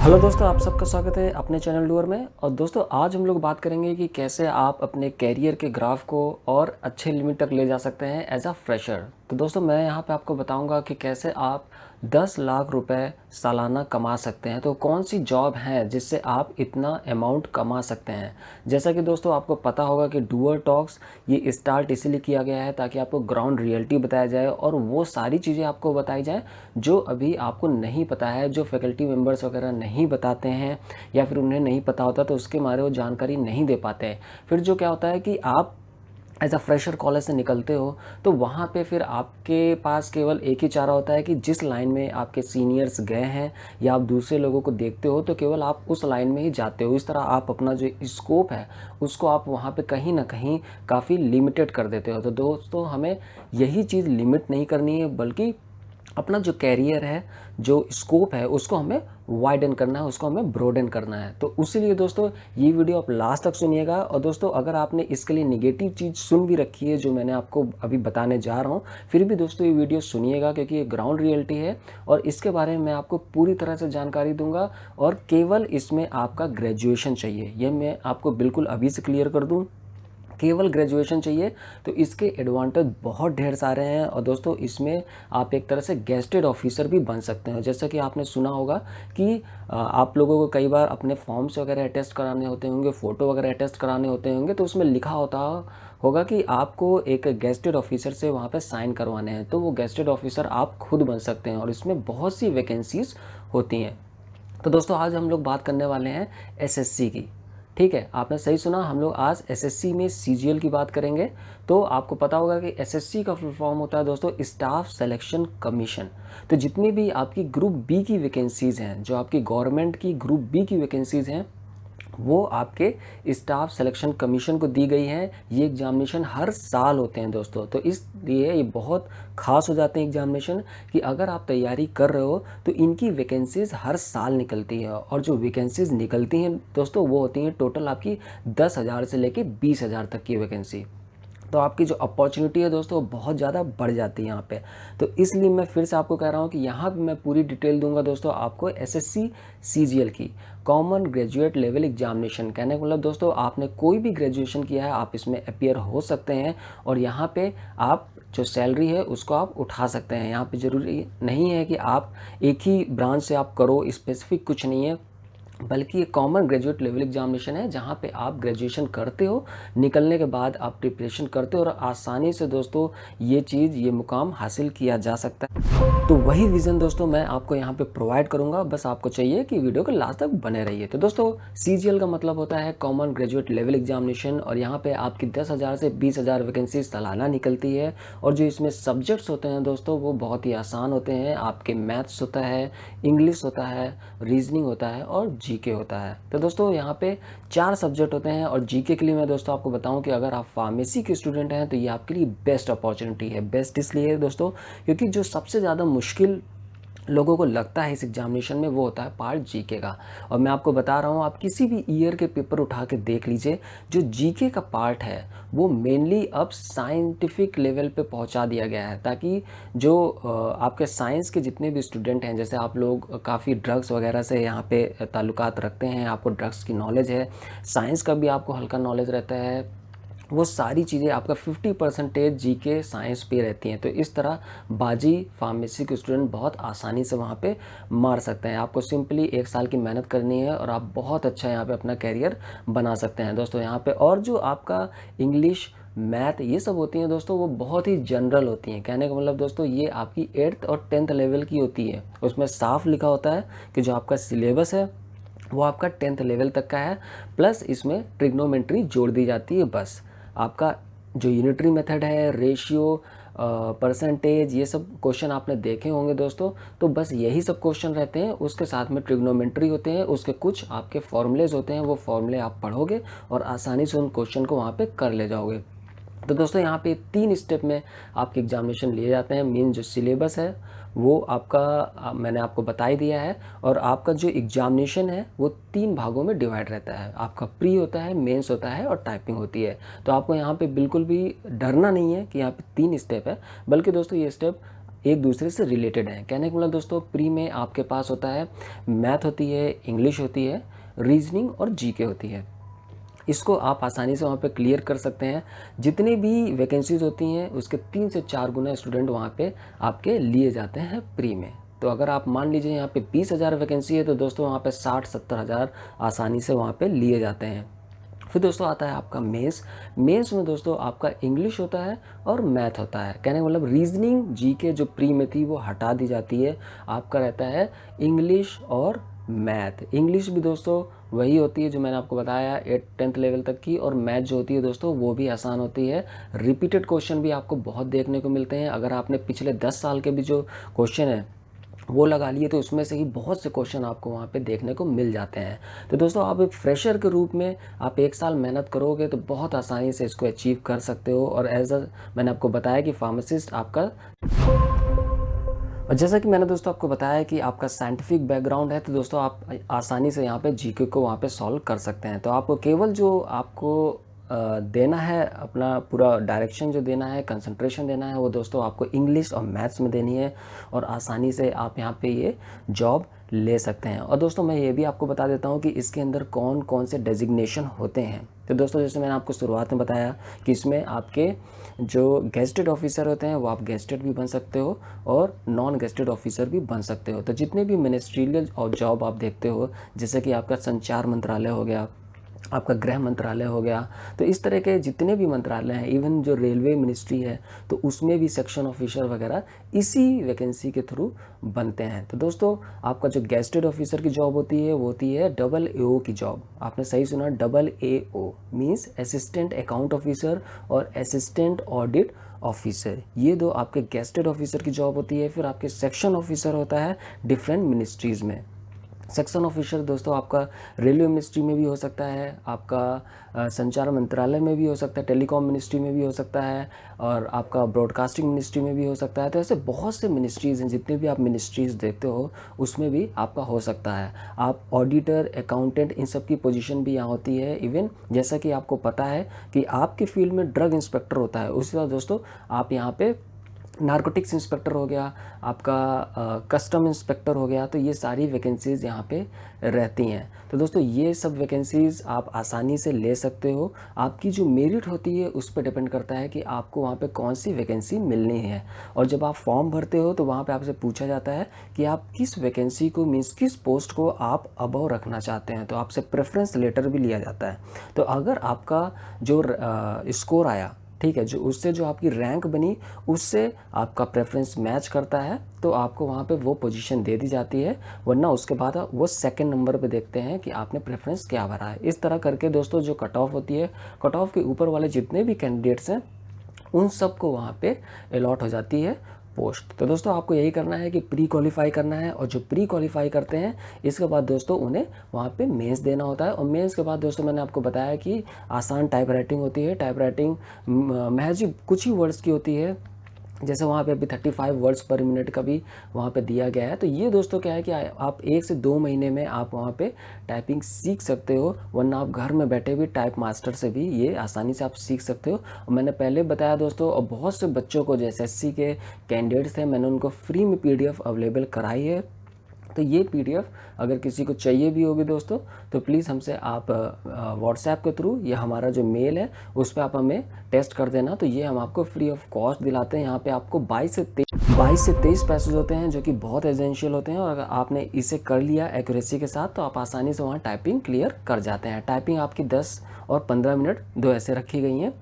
Hello दोस्तों, आप सबका स्वागत है अपने चैनल डूअर में। और दोस्तों आज हम लोग बात करेंगे कि कैसे आप अपने कैरियर के ग्राफ को और अच्छे लिमिट तक ले जा सकते हैं एज अ फ्रेशर। तो दोस्तों मैं यहाँ पे आपको बताऊंगा कि कैसे आप 10 लाख रुपए सालाना कमा सकते हैं। तो कौन सी जॉब है जिससे आप इतना अमाउंट कमा सकते हैं। जैसा कि दोस्तों आपको पता होगा कि डूअर टॉक्स ये स्टार्ट इसीलिए किया गया है ताकि आपको ग्राउंड रियलिटी बताया जाए और वो सारी चीज़ें आपको बताई जाए जो अभी आपको नहीं पता है, जो फैकल्टी मेंबर्स वगैरह नहीं बताते हैं या फिर उन्हें नहीं पता होता तो उसके बारे में वो जानकारी नहीं दे पाते हैं। फिर जो क्या होता है कि आप एज अ फ्रेशर कॉलेज से निकलते हो तो वहाँ पे फिर आपके पास केवल एक ही चारा होता है कि जिस लाइन में आपके सीनियर्स गए हैं या आप दूसरे लोगों को देखते हो तो केवल आप उस लाइन में ही जाते हो। इस तरह आप अपना जो स्कोप है उसको आप वहाँ पे कहीं ना कहीं काफ़ी लिमिटेड कर देते हो। तो दोस्तों हमें यही चीज़ लिमिट नहीं करनी है, बल्कि अपना जो कैरियर है, जो स्कोप है, उसको हमें वाइडन करना है, उसको हमें ब्रॉडन करना है। तो उसीलिए दोस्तों ये वीडियो आप लास्ट तक सुनिएगा। और दोस्तों अगर आपने इसके लिए निगेटिव चीज़ सुन भी रखी है जो मैंने आपको अभी बताने जा रहा हूँ, फिर भी दोस्तों ये वीडियो सुनिएगा क्योंकि ये ग्राउंड रियलिटी है और इसके बारे में मैं आपको पूरी तरह से जानकारी दूंगा। और केवल इसमें आपका ग्रेजुएशन चाहिए, ये मैं आपको बिल्कुल अभी से क्लियर कर दूँ। केवल ग्रेजुएशन चाहिए। तो इसके एडवांटेज बहुत ढेर सारे हैं। और दोस्तों इसमें आप एक तरह से गेस्टेड ऑफिसर भी बन सकते हैं। जैसा कि आपने सुना होगा कि आप लोगों को कई बार अपने फॉर्म्स वगैरह अटेस्ट कराने होते होंगे, फ़ोटो वगैरह अटेस्ट कराने होते होंगे, तो उसमें लिखा होता होगा कि आपको एक गेस्टेड ऑफिसर से वहाँ पे साइन करवाने हैं। तो वो गेस्टेड ऑफिसर आप खुद बन सकते हैं और इसमें बहुत सी वैकेंसीज होती हैं। तो दोस्तों आज हम लोग बात करने वाले हैं एसएससी की। ठीक है, आपने सही सुना, हम लोग आज एसएससी में सीजीएल की बात करेंगे। तो आपको पता होगा कि एसएससी का फुल फॉर्म होता है दोस्तों स्टाफ सिलेक्शन कमीशन। तो जितनी भी आपकी ग्रुप बी की वैकेंसीज़ हैं, जो आपकी गवर्नमेंट की ग्रुप बी की वैकेंसीज़ हैं, वो आपके स्टाफ सिलेक्शन कमीशन को दी गई हैं। ये एग्जामिनेशन हर साल होते हैं दोस्तों। तो इसलिए ये बहुत खास हो जाते हैं एग्जामिनेशन कि अगर आप तैयारी कर रहे हो तो इनकी वैकेंसीज़ हर साल निकलती है। और जो वैकेंसीज़ निकलती हैं दोस्तों वो होती हैं टोटल आपकी 10,000 से लेके 20,000 तक की वैकेंसी। तो आपकी जो अपॉर्चुनिटी है दोस्तों वो बहुत ज़्यादा बढ़ जाती है यहाँ पे। तो इसलिए मैं फिर से आपको कह रहा हूँ कि यहाँ पे मैं पूरी डिटेल दूंगा दोस्तों आपको एसएससी सीजीएल की, कॉमन ग्रेजुएट लेवल एग्जामिनेशन। कहने का मतलब दोस्तों आपने कोई भी ग्रेजुएशन किया है आप इसमें अपीयर हो सकते हैं और यहाँ पे आप जो सैलरी है उसको आप उठा सकते हैं। यहाँ पे ज़रूरी नहीं है कि आप एक ही ब्रांच से आप करो, स्पेसिफिक कुछ नहीं है, बल्कि ये कॉमन ग्रेजुएट लेवल एग्जामिनेशन है जहाँ पे आप ग्रेजुएशन करते हो, निकलने के बाद आप प्रिपरेशन करते हो और आसानी से दोस्तों ये मुकाम हासिल किया जा सकता है। तो वही विज़न दोस्तों मैं आपको यहाँ पे प्रोवाइड करूँगा, बस आपको चाहिए कि वीडियो के लास्ट तक बने रहिए। तो दोस्तों सीजीएल का मतलब होता है कॉमन ग्रेजुएट लेवल एग्जामिनेशन और यहाँ पे आपकी 10,000 से 20,000 वैकेंसी सालाना निकलती है। और जो इसमें सब्जेक्ट्स होते हैं दोस्तों वो बहुत ही आसान होते हैं। आपके मैथ्स होता है, इंग्लिश होता है, रीजनिंग होता है और जीके होता है। तो दोस्तों यहाँ पे 4 सब्जेक्ट होते हैं। और जीके के लिए मैं दोस्तों आपको बताऊं कि अगर आप फार्मेसी के स्टूडेंट हैं तो ये आपके लिए बेस्ट अपॉर्चुनिटी है। बेस्ट इसलिए दोस्तों क्योंकि जो सबसे ज़्यादा मुश्किल लोगों को लगता है इस एग्जामिनेशन में वो होता है पार्ट जीके का। और मैं आपको बता रहा हूँ आप किसी भी ईयर के पेपर उठा के देख लीजिए, जो जीके का पार्ट है वो मेनली अब साइंटिफिक लेवल पे पहुंचा दिया गया है ताकि जो आपके साइंस के जितने भी स्टूडेंट हैं, जैसे आप लोग काफ़ी ड्रग्स वगैरह से यहाँ पे ताल्लुकात रखते हैं, आपको ड्रग्स की नॉलेज है, साइंस का भी आपको हल्का नॉलेज रहता है, वो सारी चीज़ें आपका 50% जीके साइंस पे रहती हैं। तो इस तरह बाजी फार्मेसी के स्टूडेंट बहुत आसानी से वहाँ पे मार सकते हैं। आपको सिंपली 1 साल की मेहनत करनी है और आप बहुत अच्छा यहाँ पे अपना कैरियर बना सकते हैं दोस्तों यहाँ पे। और जो आपका इंग्लिश मैथ ये सब होती हैं दोस्तों वो बहुत ही जनरल होती हैं। कहने का मतलब दोस्तों ये आपकी 8th और 10th लेवल की होती है। उसमें साफ लिखा होता है कि जो आपका सिलेबस है वो आपका 10th लेवल तक का है, प्लस इसमें ट्रिग्नोमेट्री जोड़ दी जाती है। बस आपका जो यूनिटरी मेथड है, रेशियो, परसेंटेज, ये सब क्वेश्चन आपने देखे होंगे दोस्तों। तो बस यही सब क्वेश्चन रहते हैं, उसके साथ में ट्रिग्नोमेट्री होते हैं, उसके कुछ आपके फॉर्मूलेज होते हैं, वो फॉर्मूले आप पढ़ोगे और आसानी से उन क्वेश्चन को वहाँ पे कर ले जाओगे। तो दोस्तों यहाँ पे 3 स्टेप में आपके एग्जामिनेशन लिए जाते हैं। मेन जो सिलेबस है वो आपका मैंने आपको बता ही दिया है। और आपका जो एग्जामिनेशन है वो 3 भागों में डिवाइड रहता है। आपका प्री होता है, मेंस होता है और टाइपिंग होती है। तो आपको यहाँ पे बिल्कुल भी डरना नहीं है कि यहाँ पे 3 स्टेप है, बल्कि दोस्तों ये स्टेप एक दूसरे से रिलेटेड हैं। कहने का मतलब दोस्तों, प्री में आपके पास होता है मैथ होती है, इंग्लिश होती है, रीजनिंग और जीके होती है। इसको आप आसानी से वहाँ पे क्लियर कर सकते हैं। जितनी भी वैकेंसीज़ होती हैं उसके 3 से 4 गुना स्टूडेंट वहाँ पे आपके लिए जाते हैं प्री में। तो अगर आप मान लीजिए यहाँ पे 20,000 वैकेंसी है तो दोस्तों वहाँ पे 60-70 हज़ार आसानी से वहाँ पे लिए जाते हैं। फिर दोस्तों आता है आपका मेंस। मेंस में दोस्तों आपका इंग्लिश होता है और मैथ होता है। कहने का मतलब रीजनिंग जीके जो प्री में थी वो हटा दी जाती है, आपका रहता है इंग्लिश और मैथ। इंग्लिश भी दोस्तों वही होती है जो मैंने आपको बताया 8-10th लेवल तक की, और मैथ जो होती है दोस्तों वो भी आसान होती है। रिपीटेड क्वेश्चन भी आपको बहुत देखने को मिलते हैं। अगर आपने पिछले 10 साल के भी जो क्वेश्चन है वो लगा लिए तो उसमें से ही बहुत से क्वेश्चन आपको वहाँ पे देखने को मिल जाते हैं। तो दोस्तों आप एक फ्रेशर के रूप में आप 1 साल मेहनत करोगे तो बहुत आसानी से इसको अचीव कर सकते हो। और एज अ मैंने आपको बताया कि फार्मासिस्ट आपका, और जैसा कि मैंने दोस्तों आपको बताया कि आपका साइंटिफिक बैकग्राउंड है तो दोस्तों आप आसानी से यहाँ पे जीके को वहाँ पे सॉल्व कर सकते हैं। तो आपको केवल जो आपको देना है, अपना पूरा डायरेक्शन जो देना है, कंसंट्रेशन देना है, वो दोस्तों आपको इंग्लिश और मैथ्स में देनी है, और आसानी से आप यहाँ पे ये जॉब ले सकते हैं। और दोस्तों मैं ये भी आपको बता देता हूँ कि इसके अंदर कौन कौन से डेजिग्नेशन होते हैं। तो दोस्तों जैसे मैंने आपको शुरुआत में बताया कि इसमें आपके जो गेस्टेड ऑफिसर होते हैं वो आप गेस्टेड भी बन सकते हो और नॉन गेस्टेड ऑफिसर भी बन सकते हो। तो जितने भी मिनिस्ट्रियल और जॉब आप देखते हो, जैसे कि आपका संचार मंत्रालय हो गया, आपका गृह मंत्रालय हो गया, तो इस तरह के जितने भी मंत्रालय हैं, इवन जो रेलवे मिनिस्ट्री है तो उसमें भी सेक्शन ऑफिसर वगैरह इसी वैकेंसी के थ्रू बनते हैं। तो दोस्तों आपका जो गेस्टेड ऑफिसर की जॉब होती है वो होती है AAO की जॉब। आपने सही सुना, AAO means assistant account officer और असिस्टेंट ऑडिट ऑफिसर। ये दो आपके गेस्टेड ऑफिसर की जॉब होती है। फिर आपके सेक्शन ऑफिसर होता है डिफरेंट मिनिस्ट्रीज़ में। सेक्शन ऑफिसर दोस्तों आपका रेलवे मिनिस्ट्री में भी हो सकता है, आपका संचार मंत्रालय में भी हो सकता है, टेलीकॉम मिनिस्ट्री में भी हो सकता है, और आपका ब्रॉडकास्टिंग मिनिस्ट्री में भी हो सकता है। तो ऐसे बहुत से मिनिस्ट्रीज़ हैं, जितने भी आप मिनिस्ट्रीज़ देखते हो उसमें भी आपका हो सकता है। आप ऑडिटर, अकाउंटेंट, इन सब की पोजीशन भी यहाँ होती है। इवन जैसा कि आपको पता है कि आपके फील्ड में ड्रग इंस्पेक्टर होता है, उसी तरह दोस्तों आप यहाँ पे नारकोटिक्स इंस्पेक्टर हो गया, आपका कस्टम इंस्पेक्टर हो गया। तो ये सारी वैकेंसीज़ यहाँ पे रहती हैं। तो दोस्तों ये सब वैकेंसीज़ आप आसानी से ले सकते हो। आपकी जो मेरिट होती है उस पर डिपेंड करता है कि आपको वहाँ पे कौन सी वैकेंसी मिलनी है। और जब आप फॉर्म भरते हो तो वहाँ पे आपसे पूछा जाता है कि आप किस वैकेंसी को, मीन्स किस पोस्ट को आप अबव रखना चाहते हैं। तो आपसे प्रेफरेंस लेटर भी लिया जाता है। तो अगर आपका जो स्कोर आया, ठीक है, जो उससे जो आपकी रैंक बनी उससे आपका प्रेफरेंस मैच करता है तो आपको वहाँ पे वो पोजीशन दे दी जाती है। वरना उसके बाद वो सेकंड नंबर पे देखते हैं कि आपने प्रेफरेंस क्या भरा है। इस तरह करके दोस्तों जो कट ऑफ होती है, कट ऑफ के ऊपर वाले जितने भी कैंडिडेट्स हैं उन सबको वहाँ पे अलॉट हो जाती है पोस्ट। तो दोस्तों आपको यही करना है कि प्री क्वालिफाई करना है, और जो प्री क्वालिफाई करते हैं इसके बाद दोस्तों उन्हें वहाँ पे मेंस देना होता है। और मेंस के बाद दोस्तों मैंने आपको बताया कि आसान टाइप राइटिंग होती है। टाइप राइटिंग महज ही कुछ ही वर्ड्स की होती है, जैसे वहाँ पे अभी 35 वर्ड्स पर मिनट का भी वहाँ पे दिया गया है। तो ये दोस्तों क्या है कि आप 1 से 2 महीने में आप वहाँ पे टाइपिंग सीख सकते हो। वरना आप घर में बैठे भी टाइप मास्टर से भी ये आसानी से आप सीख सकते हो। और मैंने पहले बताया दोस्तों, और बहुत से बच्चों को जो SSC के कैंडिडेट्स थे मैंने उनको फ्री में PDF अवेलेबल कराई है। तो ये PDF अगर किसी को चाहिए भी होगी दोस्तों तो प्लीज़ हमसे आप व्हाट्सएप के थ्रू या हमारा जो मेल है उस पर आप हमें टेस्ट कर देना। तो ये हम आपको फ्री ऑफ कॉस्ट दिलाते हैं। यहाँ पे आपको 22 से 23 पैसेज होते हैं जो कि बहुत एसेंशियल होते हैं, और अगर आपने इसे कर लिया एक्यूरेसी के साथ तो आप आसानी से वहाँ टाइपिंग क्लियर कर जाते हैं। टाइपिंग आपकी 10 और 15 मिनट दो ऐसे रखी गई हैं।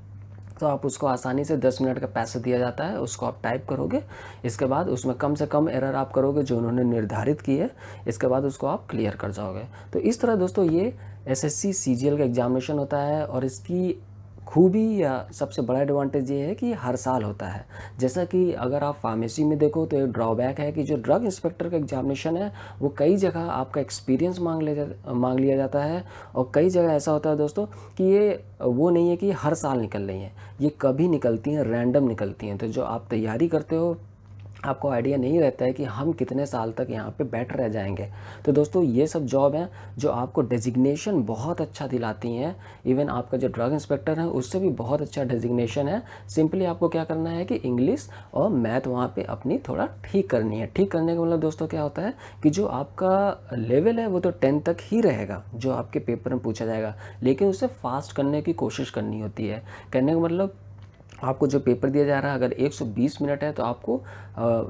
तो आप उसको आसानी से 10 मिनट का पैसा दिया जाता है, उसको आप टाइप करोगे, इसके बाद उसमें कम से कम एरर आप करोगे जो उन्होंने निर्धारित की है, इसके बाद उसको आप क्लियर कर जाओगे। तो इस तरह दोस्तों ये SSC CGL का एग्जामिनेशन होता है। और इसकी खूबी या सबसे बड़ा एडवांटेज ये है कि हर साल होता है। जैसा कि अगर आप फार्मेसी में देखो तो एक ड्रॉबैक है कि जो ड्रग इंस्पेक्टर का एग्जामिनेशन है वो कई जगह आपका एक्सपीरियंस मांग लिया जाता है, और कई जगह ऐसा होता है दोस्तों कि ये वो नहीं है कि हर साल निकल रही हैं, ये कभी निकलती हैं, रैंडम निकलती हैं। तो जो आप तैयारी करते हो आपको आइडिया नहीं रहता है कि हम कितने साल तक यहाँ पे बैठ रह जाएंगे। तो दोस्तों ये सब जॉब हैं जो आपको डेजिग्नेशन बहुत अच्छा दिलाती हैं। इवन आपका जो ड्रग इंस्पेक्टर है उससे भी बहुत अच्छा डेजिग्नेशन है। सिंपली आपको क्या करना है कि इंग्लिश और मैथ वहाँ पे अपनी थोड़ा ठीक करनी है। ठीक करने का मतलब दोस्तों क्या होता है कि जो आपका लेवल है वो तो 10 तक ही रहेगा जो आपके पेपर में पूछा जाएगा, लेकिन उसे फास्ट करने की कोशिश करनी होती है। कहने का मतलब आपको जो पेपर दिया जा रहा है अगर 120 मिनट है तो आपको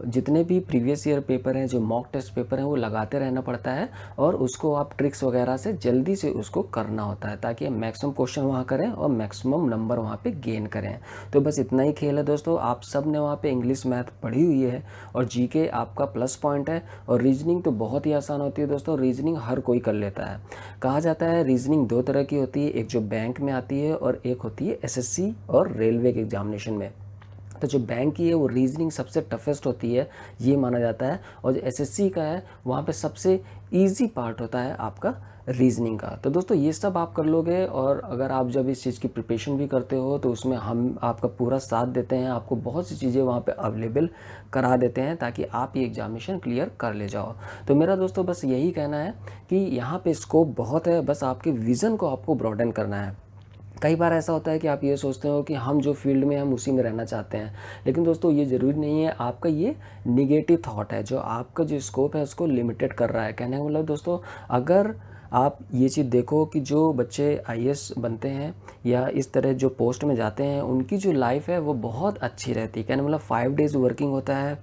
जितने भी प्रीवियस ईयर पेपर हैं, जो मॉक टेस्ट पेपर हैं, वो लगाते रहना पड़ता है और उसको आप ट्रिक्स वगैरह से जल्दी से उसको करना होता है ताकि हम मैक्सिमम क्वेश्चन वहाँ करें और मैक्सिमम नंबर वहाँ पे गेन करें। तो बस इतना ही खेल है दोस्तों। आप सब ने वहाँ पे इंग्लिश मैथ पढ़ी हुई है और जीके आपका प्लस पॉइंट है। और रीजनिंग तो बहुत ही आसान होती है दोस्तों, रीजनिंग हर कोई कर लेता है। कहा जाता है रीजनिंग दो तरह की होती है, एक जो बैंक में आती है और एक होती है एसएससी और रेलवे के एग्जामिनेशन में। तो जो बैंक की है वो रीजनिंग सबसे टफेस्ट होती है ये माना जाता है, और जो एसएससी का है वहाँ पे सबसे इजी पार्ट होता है आपका रीजनिंग का। तो दोस्तों ये सब आप कर लोगे, और अगर आप जब इस चीज़ की प्रिपरेशन भी करते हो तो उसमें हम आपका पूरा साथ देते हैं, आपको बहुत सी चीज़ें वहाँ पे अवेलेबल करा देते हैं ताकि आप ये एग्जामिनेशन क्लियर कर ले जाओ। तो मेरा दोस्तों बस यही कहना है कि यहाँ पे स्कोप बहुत है, बस आपके विज़न को आपको ब्रॉडन करना है। कई बार ऐसा होता है कि आप ये सोचते हो कि हम जो फील्ड में हम उसी में रहना चाहते हैं, लेकिन दोस्तों ये ज़रूरी नहीं है। आपका ये निगेटिव थॉट है जो आपका जो स्कोप है उसको लिमिटेड कर रहा है। कहने का मतलब दोस्तों, अगर आप ये चीज़ देखो कि जो बच्चे आईएएस बनते हैं या इस तरह जो पोस्ट में जाते हैं उनकी जो लाइफ है वो बहुत अच्छी रहती है। कहने का मतलब 5 डेज़ वर्किंग होता है,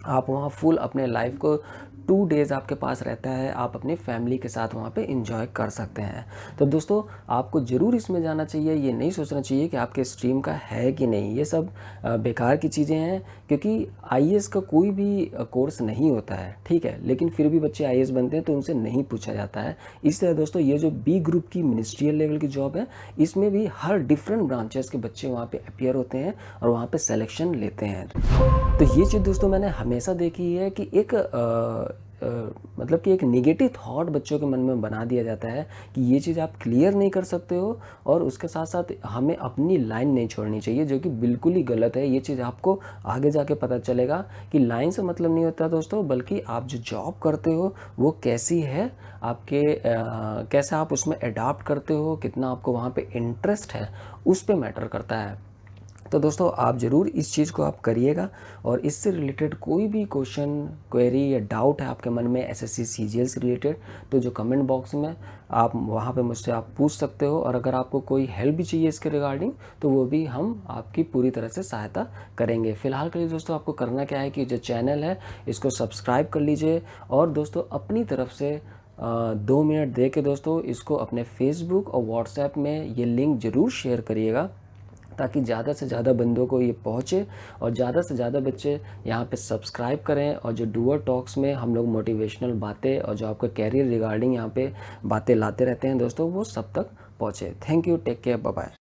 आप वहाँ फुल अपने लाइफ को 2 डेज़ आपके पास रहता है, आप अपनी फैमिली के साथ वहाँ पे एंजॉय कर सकते हैं। तो दोस्तों आपको ज़रूर इसमें जाना चाहिए, ये नहीं सोचना चाहिए कि आपके स्ट्रीम का है कि नहीं। ये सब बेकार की चीज़ें हैं, क्योंकि आईएएस का कोई भी कोर्स नहीं होता है, ठीक है, लेकिन फिर भी बच्चे आईएएस बनते हैं तो उनसे नहीं पूछा जाता है। इस तरह दोस्तों ये जो बी ग्रुप की मिनिस्ट्रियल लेवल की जॉब है इसमें भी हर डिफरेंट ब्रांचेस के बच्चे वहाँ पे अपीयर होते हैं और वहाँ पे सिलेक्शन लेते हैं। तो ये चीज़ दोस्तों मैंने हमेशा देखी है कि एक मतलब कि एक नेगेटिव थॉट बच्चों के मन में बना दिया जाता है कि ये चीज़ आप क्लियर नहीं कर सकते हो, और उसके साथ साथ हमें अपनी लाइन नहीं छोड़नी चाहिए, जो कि बिल्कुल ही गलत है। ये चीज़ आपको आगे जाके पता चलेगा कि लाइन से मतलब नहीं होता दोस्तों, बल्कि आप जो जॉब करते हो वो कैसी है, आपके कैसे आप उसमें अडाप्ट करते हो, कितना आपको वहाँ पे इंटरेस्ट है, उस पे मैटर करता है। तो दोस्तों आप ज़रूर इस चीज़ को आप करिएगा, और इससे रिलेटेड कोई भी क्वेश्चन, क्वेरी या डाउट है आपके मन में एसएससी सीजीएल से रिलेटेड, तो जो कमेंट बॉक्स में आप वहाँ पे मुझसे आप पूछ सकते हो। और अगर आपको कोई हेल्प भी चाहिए इसके रिगार्डिंग तो वो भी हम आपकी पूरी तरह से सहायता करेंगे। फ़िलहाल के लिए दोस्तों आपको करना क्या है कि जो चैनल है इसको सब्सक्राइब कर लीजिए, और दोस्तों अपनी तरफ से 2 मिनट दे के दोस्तों इसको अपने फेसबुक और व्हाट्सएप में ये लिंक ज़रूर शेयर करिएगा, ताकि ज़्यादा से ज़्यादा बंदों को ये पहुँचे और ज़्यादा से ज़्यादा बच्चे यहाँ पे सब्सक्राइब करें। और जो डूअर टॉक्स में हम लोग मोटिवेशनल बातें और जो आपका कैरियर रिगार्डिंग यहाँ पे बातें लाते रहते हैं दोस्तों, वो सब तक पहुँचे। Thank you, take care, bye bye.